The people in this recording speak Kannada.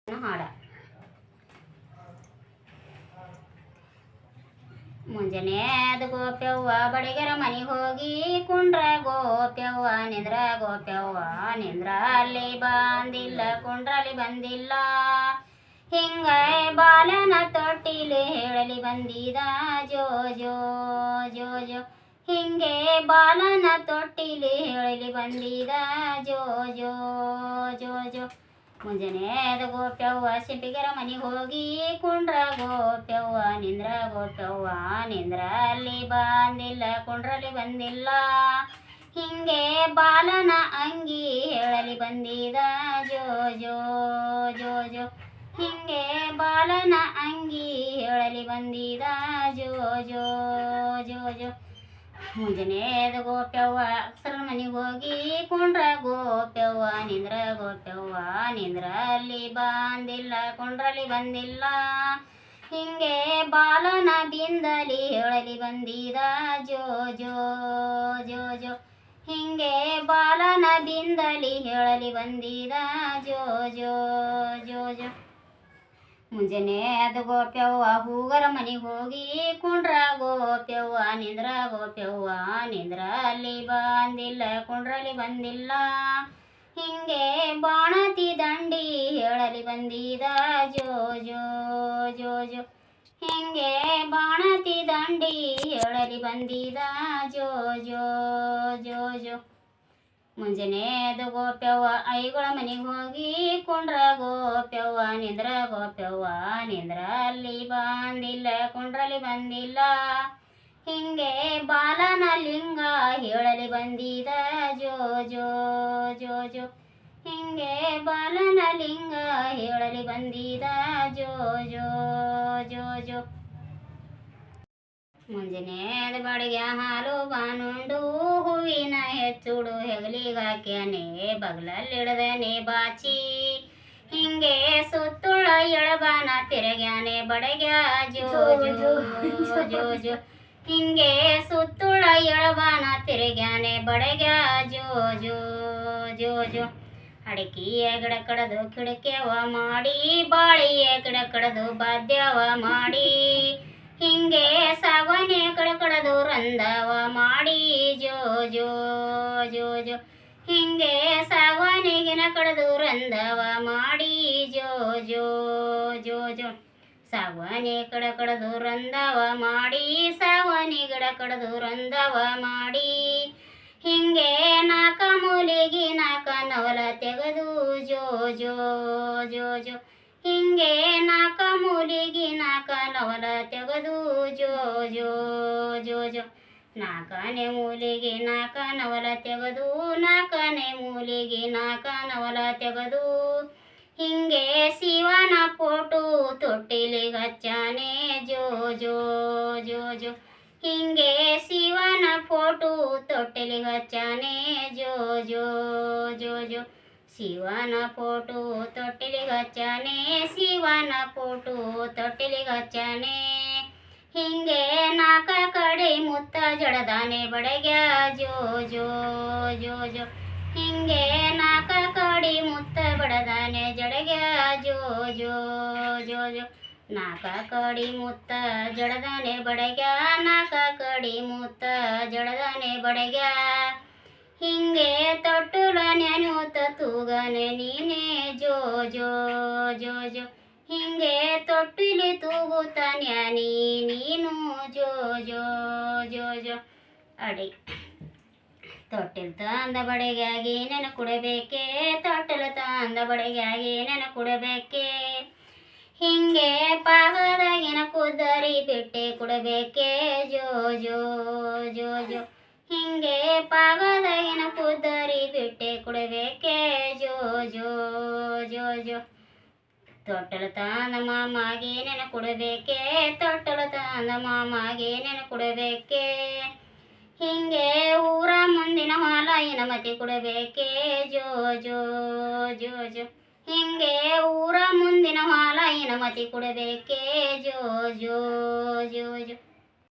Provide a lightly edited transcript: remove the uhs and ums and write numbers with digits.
ಹಾಡ ಮುಂಜಾನೆ ಅದು ಗೋಪ್ಯವ್ವ ಬಡಿಗರ ಮನೆಗೆ ಹೋಗಿ ಕುಂಡ್ರ ಗೋಪ್ಯವ್ವ ನಿಂದ್ರ ಅಲ್ಲಿ ಬಂದಿಲ್ಲ ಕುಂಡ್ರಲ್ಲಿ ಬಂದಿಲ್ಲ ಹಿಂಗ ಬಾಲನ ತೊಟ್ಟಿಲಿ ಹೇಳಲಿ ಬಂದಿದ ಜೋ ಜೋ ಜೋ ಜೋ ಹಿಂಗೆ ಬಾಲನ ತೊಟ್ಟಿಲಿ ಹೇಳಲಿ ಬಂದಿದ ಜೋ ಜೋ ಜೋ ಜೋ ಮುಂಜಾನೆ ಅದು ಗೋಪ್ಯವ್ವ ಸಿಂಪಿಗರ ಮನೆಗೆ ಹೋಗಿ ಕುಂಡ್ರ ಗೋಪ್ಯವ್ವ ನಿಂದ್ರ ಅಲ್ಲಿ ಬಂದಿಲ್ಲ ಕುಂಡ್ರಲ್ಲಿ ಬಂದಿಲ್ಲ ಹಿಂಗೆ ಬಾಲನ ಅಂಗಿ ಹೇಳಲಿ ಬಂದಿದ ಜೋ ಜೋ ಜೋ ಜೋ ಹಿಂಗೆ ಬಾಲನ ಅಂಗಿ ಹೇಳಲಿ ಬಂದಿದ ಜೋ ಜೋ ಜೋ ಜೋ ಮುಂಜಾನೆ ಅದು ಗೋಪ್ಯವ್ವ ಅಕ್ಷರನ ಮನೆಗೆ ಹೋಗಿ ಕುಂಡ್ರ ಗೋಪ್ಯವ್ವ ನಿಂದ್ರ ಅಲ್ಲಿ ಬಂದಿಲ್ಲ ಕುಂಡ್ರಲ್ಲಿ ಬಂದಿಲ್ಲ ಹಿಂಗೆ ಬಾಲನ ಬಿಂದಲಿ ಹೇಳಲಿ ಬಂದಿದ ಜೋ ಜೋ ಜೋ ಜೋ ಹಿಂಗೆ ಬಾಲನ ಬಿಂದಲಿ ಹೇಳಲಿ ಬಂದಿದ ಜೋ ಜೋ ಜೋ ಜೋ ಮುಂಜಾನೆ ಅದು ಗೋಪ್ಯವ್ವ ಹೂಗರ ಮನೆಗೆ ಹೋಗಿ ಕುಂಡ್ರ ಗೋಪ್ಯವ್ವ ನಿಂದ್ರ ಅಲ್ಲಿ ಬಂದಿಲ್ಲ ಕುಂಡ್ರಲ್ಲಿ ಬಂದಿಲ್ಲ ಹಿಂಗೆ ಬಾಣತಿ ದಂಡಿ ಹೇಳಲಿ ಬಂದಿದ ಜೋ ಜೋ ಜೋ ಜೋ ಹಿಂಗೆ ಬಾಣತಿ ದಂಡಿ ಹೇಳಲಿ ಬಂದಿದ ಜೋ ಜೋ ಜೋ ಜೋ ಮುಂಜಾನೆ ಅದು ಗೋಪ್ಯವ್ವ ಐಗಳ ಮನೆಗೆ ಹೋಗಿ ಕುಂಡ್ರ ಗೋಪ್ಯವ್ವ ನಿಂದ್ರ ಅಲ್ಲಿ ಬಂದಿಲ್ಲ ಕುಂಡ್ರಲ್ಲಿ ಬಂದಿಲ್ಲ ಹಿಂಗೆ ಬಾಲನ ಲಿಂಗ ಹೇಳಲಿ ಬಂದಿದ ಜೋ ಜೋ ಜೋ ಜೋ ಹಿಂಗೆ ಬಾಲನ ಲಿಂಗ ಹೇಳಲಿ ಬಂದಿದ ಜೋ ಜೋ ಜೋ ಜೋ ಮುಂಜಾನೆ ಅದು ಬಾಡಿಗೆ ಹಾಲು ಬಾನುಂಡು ಹೂವಿನ ಹೆಚ್ಚುಡು ಹೆಗಲಿಗಾಕ್ಯಾನೆ ಬಗಲಲ್ಲಿಡದನೆ ಬಾಚಿ ಹಿಂಗೆ ಸುತ್ತುಳ ಎಳಬಾನ ತಿರಗ್ಯಾನೆ ಬಡಗ್ಯ ಜೋ ಜೋ ಜೋ ಜೋ ಹಿಂಗೆ ಸುತ್ತುಳ ಎಳಬಾನ ತಿರುಗ್ಯಾನೆ ಬಡಗ್ಯ ಜೋ ಜೋ ಜೋ ಜೋ ಅಡಕಿಯ ಗಿಡ ಕಡದು ಕಿಡಕ್ಯವ ಮಾಡಿ ಬಾಳಿಯ ಗಿಡ ಕಡದು ಬಾದ್ಯವ ಮಾಡಿ ಹಿಂಗೆ ಸಾವನೆ ಕಡಕಡದು ರಂದವ ಮಾಡಿ ಜೋ ಜೋ ಜೋ ಜೋ ಹಿಂಗೆ ಸಾವನೆಗಿನ ಕಡದು ರಂದವ ಮಾಡಿ ಜೋ ಜೋ ಜೋ ಜೋ ಸಾವನೆ ಕಡಕಡದು ರಂದವ ಮಾಡಿ ಸಾವನೆ ಗಿಡ ಕಡದು ರಂದವ ಮಾಡಿ ಹಿಂಗೆ ನಾಕ ಮೂಲಿಗೆ ನಾಕ ನವಲ ತೆಗೆದು ಜೋ ಜೋ ಜೋ ಜೋ ಹಿಂಗೆ ನಾಕ ಮೂಲಿಗೆ ನಾಕ ನವಲ ತೆಗೆದು ಜೋ ಜೋ ಜೋ ಜೋ ನಾಲ್ಕನೇ ಮೂಲಿಗೆ ನಾಕ ನವಲ ತೆಗೆದು ನಾಲ್ಕನೇ ಮೂಲಿಗೆ ನಾಕ ನವಲ ತೆಗೆದು ಹಿಂಗೆ ಶಿವನ ಫೋಟೋ ತೊಟ್ಟಿಲಿಗೆ ಹಚ್ಚಾನೆ ಜೋ ಜೋ ಜೋ ಜೋ ಹಿಂಗೆ ಶಿವನ ಫೋಟೋ ತೊಟ್ಟಿಲಿಗೆ ಹಚ್ಚಾನೆ ಜೋ ಜೋ ಜೋ ಜೋ ಶಿವನ ಫೋಟೋ ತೊಟ್ಟಿಲಿಗೆ ಹಚ್ಚಾನೆ ಶಿವನ ಫೋಟೋ ತೊಟ್ಟಿಲಿಗೆ ಹಚ್ಚಾನೆ ಹಿಂಗೆ ನಾಕ ಕಡೆ ಮುತ್ತ ಜಡದಾನೆ ಬಡಗ್ಯ ಜೋ ಜೋ ಜೋ ಜೋ ಹಿಂಗೆ ನಾಕ ಕಡೆ ಮುತ್ತ ಬಡದಾನೆ ಜಡಗ್ಯ ಜೋ ಜೋ ಜೋ ಜೋ ನಾಕ ಕಡಿ ಮುತ್ತ ಜಡದಾನೆ ಬಡಗ್ಯ ನಾಕ ಕಡಿ ಮುತ್ತ ಜಡದಾನೆ ಬಡಗ್ಯ ಹಿಂಗೆ ತೊಟ್ಟುಲ ನೆನೂತ ತೂಗನೆ ನೀನೆ ಜೋ ಜೋ ಜೋ ಜೋ ಹಿಂಗೆ ತೊಟ್ಟಿಲಿ ತೂಗುತ್ತ ನ್ಯಾನಿ ನೀನು ಜೋ ಜೋ ಜೋ ಜೋ ಅಡಿ ತೊಟ್ಟಿಲ್ ತಂದ ಬಡಗಾಗಿ ನೆನ ಕುಡಬೇಕೆ ತೊಟ್ಟಲು ತಂದ ಬಡಗಾಗಿ ನೆನ ಕುಡಬೇಕೆ ಹಿಂಗೆ ಪಾಗದಾಗಿನ ಕುದರಿ ಬಿಟ್ಟೆ ಕುಡಬೇಕೆ ಜೋ ಜೋ ಜೋ ಜೋ ಹಿಂಗೆ ಪಾಗದಾಗಿನ ಕುದರಿ ಬಿಟ್ಟೆ ಕುಡಬೇಕೆ ಜೋ ಜೋ ಜೋ ಜೋ ತೊಟ್ಟಲು ತಂದ ಮಾಮಾಗೆ ನೆನ ಕುಡಬೇಕೆ ತೊಟ್ಟಲು ತಂದ ಮಾಮಾಗೆ ನೆನ ಕುಡಬೇಕೆ ಹಿಂಗೆ ಊರ ಮುಂದಿನ ಹೊಲ ಇನಮತಿ ಕುಡಬೇಕೆ ಜೋ ಜೋ ಜೋ ಜೋ ಹಿಂಗೆ ಊರ ಮುಂದಿನ ಹೊಲ ಇನಮತಿ ಕುಡಬೇಕೆ ಜೋ ಜೋ ಜೋ ಜೋ